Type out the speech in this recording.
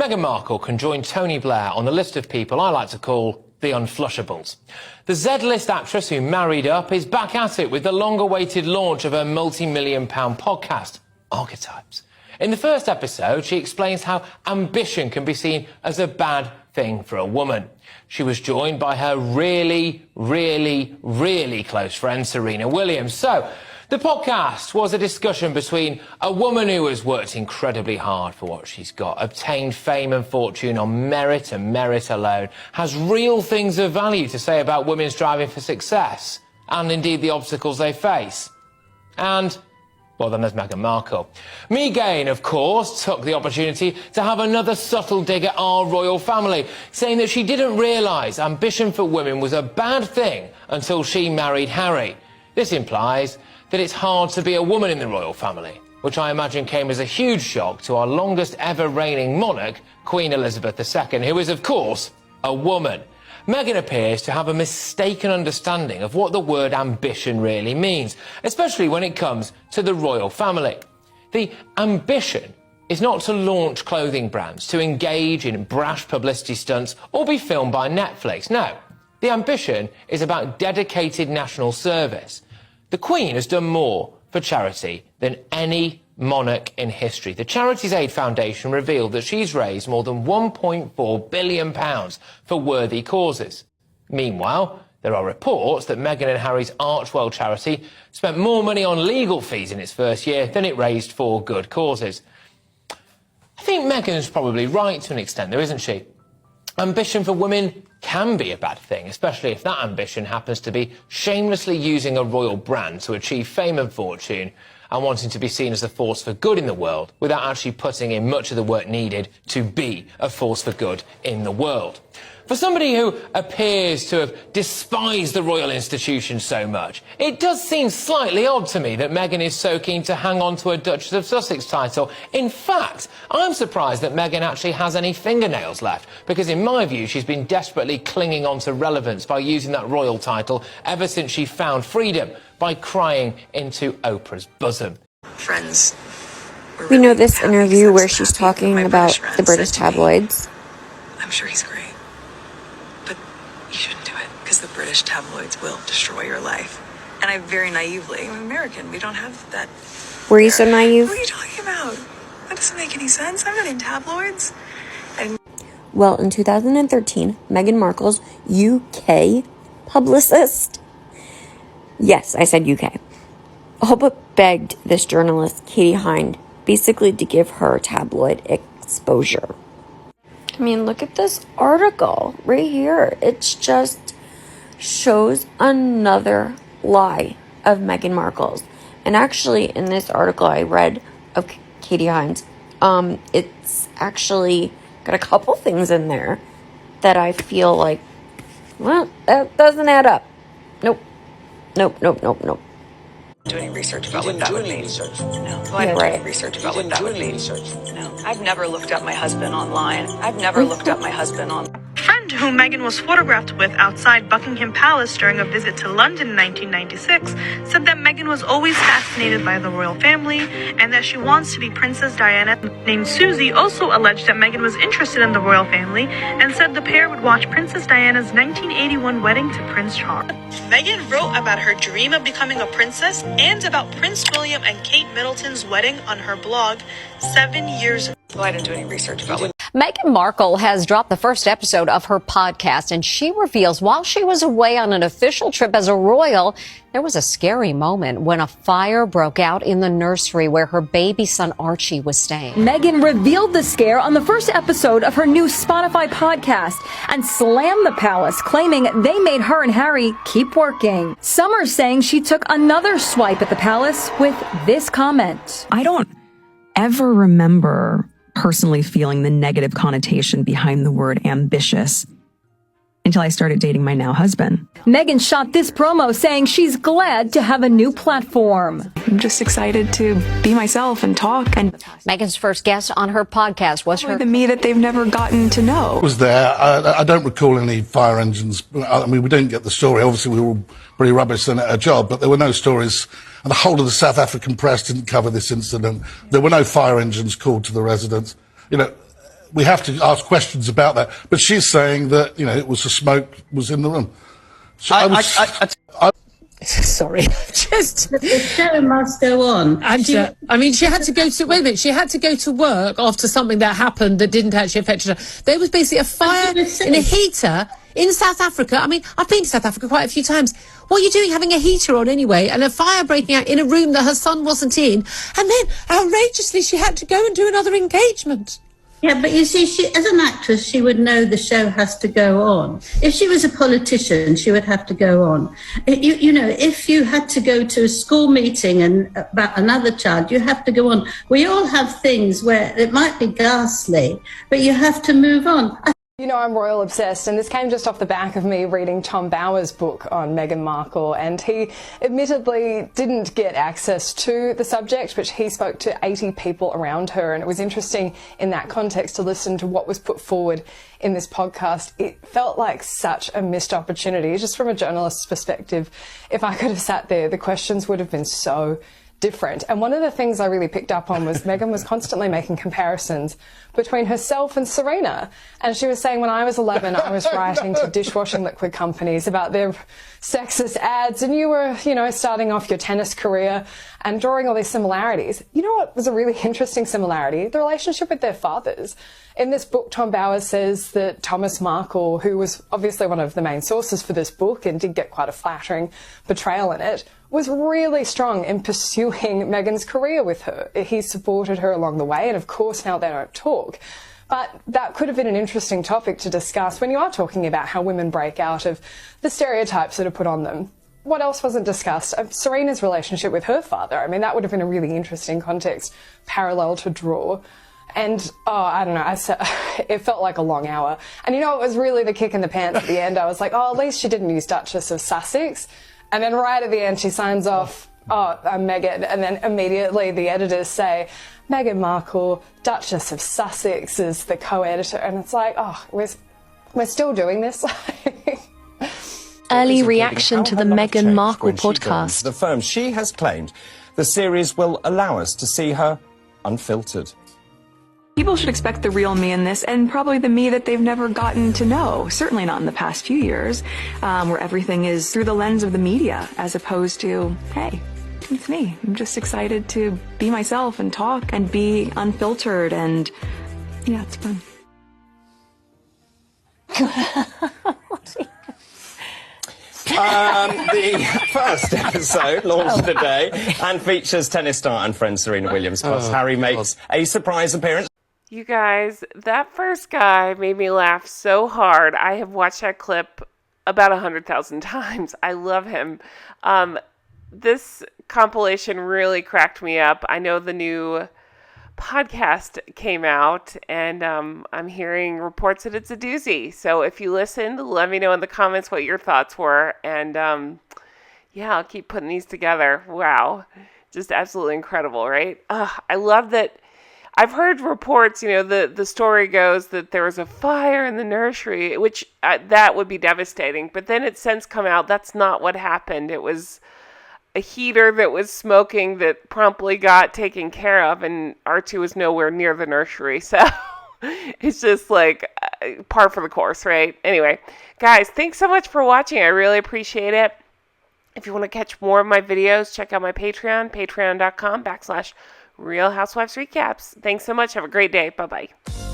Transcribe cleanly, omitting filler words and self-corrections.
Meghan Markle can join Tony Blair on the list of people I like to call the unflushables. The Z-list actress who married up is back at it with the long-awaited launch of her multi-million-pound podcast, Archetypes. In the first episode, she explains how ambition can be seen as a bad thing for a woman. She was joined by her really close friend, Serena Williams. So, the podcast was a discussion between a woman who has worked incredibly hard for what she's got, obtained fame and fortune on merit and merit alone, has real things of value to say about women striving for success, and indeed the obstacles they face. And, well, then there's Meghan Markle. Meghans, of course, took the opportunity to have another subtle dig at our royal family, saying that she didn't realise ambition for women was a bad thing until she married Harry. This implies that it's hard to be a woman in the royal family, which I imagine came as a huge shock to our longest ever reigning monarch, Queen Elizabeth II, who is, of course, a woman. Meghan appears to have a mistaken understanding of what the word ambition really means, especially when it comes to the royal family. The ambition is not to launch clothing brands, to engage in brash publicity stunts, or be filmed by Netflix. No, the ambition is about dedicated national service. The Queen has done more for charity than any monarch in history. The Charities Aid Foundation revealed that she's raised more than £1.4 billion for worthy causes. Meanwhile, there are reports that Meghan and Harry's Archwell charity spent more money on legal fees in its first year than it raised for good causes. I think Meghan's probably right to an extent, though, isn't she? Ambition for women can be a bad thing, especially if that ambition happens to be shamelessly using a royal brand to achieve fame and fortune and wanting to be seen as a force for good in the world without actually putting in much of the work needed to be a force for good in the world. For somebody who appears to have despised the royal institution so much, it does seem slightly odd to me that Meghan is so keen to hang on to a Duchess of Sussex title. In fact, I'm surprised that Meghan actually has any fingernails left, because in my view, she's been desperately clinging on to relevance by using that royal title ever since she found freedom by crying into Oprah's bosom. Friends. We know this interview where she's talking about the British tabloids. I'm sure he's great. But you shouldn't do it, because the British tabloids will destroy your life. And I very naively, I'm American, we don't have that. Were you so naive? What are you talking about? That doesn't make any sense. I'm not in tabloids. Well, in 2013, Meghan Markle's UK publicist, yes, I said UK, all but begged this journalist, Katie Hind, basically to give her tabloid exposure. I mean, look at this article right here. It just shows another lie of Meghan Markle's. And actually, in this article I read of Katie Hind, it's actually got a couple things in there that I feel like, well, that doesn't add up. Nope. Do any research about what that would mean? No. I didn't do any research about what that would mean. No. I've never looked up my husband online. Friend whom Meghan was photographed with outside Buckingham Palace during a visit to London in 1996 said that Meghan was always fascinated by the royal family and that she wants to be Princess Diana. Named Susie also alleged that Meghan was interested in the royal family and said the pair would watch Princess Diana's 1981 wedding to Prince Charles. Meghan wrote about her dream of becoming a princess and about Prince William and Kate Middleton's wedding on her blog 7 years ago. Well, I didn't do any research about what. Meghan Markle has dropped the first episode of her podcast, and she reveals while she was away on an official trip as a royal, there was a scary moment when a fire broke out in the nursery where her baby son Archie was staying. Meghan revealed the scare on the first episode of her new Spotify podcast and slammed the palace, claiming they made her and Harry keep working. Some are saying she took another swipe at the palace with this comment. I don't ever remember personally feeling the negative connotation behind the word ambitious until I started dating my now husband. Meghan shot this promo saying she's glad to have a new platform. I'm just excited to be myself and talk. And Meghan's first guest on her podcast was the me that they've never gotten to know. Was there. I don't recall any fire engines. I mean, we didn't get the story. Obviously, we were all pretty rubbish at a job, but there were no stories. And the whole of the South African press didn't cover this incident. There were no fire engines called to the residence. You know, we have to ask questions about that. But she's saying that, it was the smoke was in the room. So Sorry, just the show must go on. She had to go to wait a minute. She had to go to work after something that happened that didn't actually affect her. There was basically a fire in a heater in South Africa. I mean, I've been to South Africa quite a few times. What are you doing having a heater on anyway? And a fire breaking out in a room that her son wasn't in. And then, outrageously, she had to go and do another engagement. Yeah, but you see, she, as an actress, she would know the show has to go on. If she was a politician, she would have to go on. If you had to go to a school meeting and about another child, you have to go on. We all have things where it might be ghastly, but you have to move on. I'm royal obsessed, and this came just off the back of me reading Tom Bower's book on Meghan Markle, and he admittedly didn't get access to the subject, but he spoke to 80 people around her, and it was interesting in that context to listen to what was put forward in this podcast. It felt like such a missed opportunity, just from a journalist's perspective. If I could have sat there, the questions would have been so different. And one of the things I really picked up on was Meghan was constantly making comparisons between herself and Serena. And she was saying, when I was 11, I was writing to dishwashing liquid companies about their sexist ads, and you were, starting off your tennis career and drawing all these similarities. You know what was a really interesting similarity? The relationship with their fathers. In this book, Tom Bowers says that Thomas Markle, who was obviously one of the main sources for this book and did get quite a flattering portrayal in it, was really strong in pursuing Meghan's career with her. He supported her along the way, and of course now they don't talk. But that could have been an interesting topic to discuss when you are talking about how women break out of the stereotypes that are put on them. What else wasn't discussed? Serena's relationship with her father. I mean, that would have been a really interesting context parallel to draw. And, I don't know, it felt like a long hour. And it was really the kick in the pants at the end. I was like, at least she didn't use Duchess of Sussex. And then right at the end, she signs off, I'm Meghan. And then immediately the editors say, Meghan Markle, Duchess of Sussex is the co-editor. And it's like, we're still doing this. Early reaction to the Meghan Markle podcast. The firm, she has claimed the series will allow us to see her unfiltered. People should expect the real me in this, and probably the me that they've never gotten to know, certainly not in the past few years, where everything is through the lens of the media, as opposed to, hey, it's me. I'm just excited to be myself and talk and be unfiltered, and yeah, it's fun. The first episode launched today and features tennis star and friend Serena Williams. Plus, Harry makes a surprise appearance. You guys, that first guy made me laugh so hard. I have watched that clip about 100,000 times. I love him. This compilation really cracked me up. I know the new podcast came out, and I'm hearing reports that it's a doozy. So if you listened, let me know in the comments what your thoughts were. And I'll keep putting these together. Wow. Just absolutely incredible, right? I love that. I've heard reports, the story goes that there was a fire in the nursery, which that would be devastating. But then it's since come out that's not what happened. It was a heater that was smoking that promptly got taken care of, and R2 was nowhere near the nursery. So it's just like par for the course, right? Anyway, guys, thanks so much for watching. I really appreciate it. If you want to catch more of my videos, check out my Patreon, patreon.com/Real Housewives Recaps. Thanks so much. Have a great day. Bye-bye.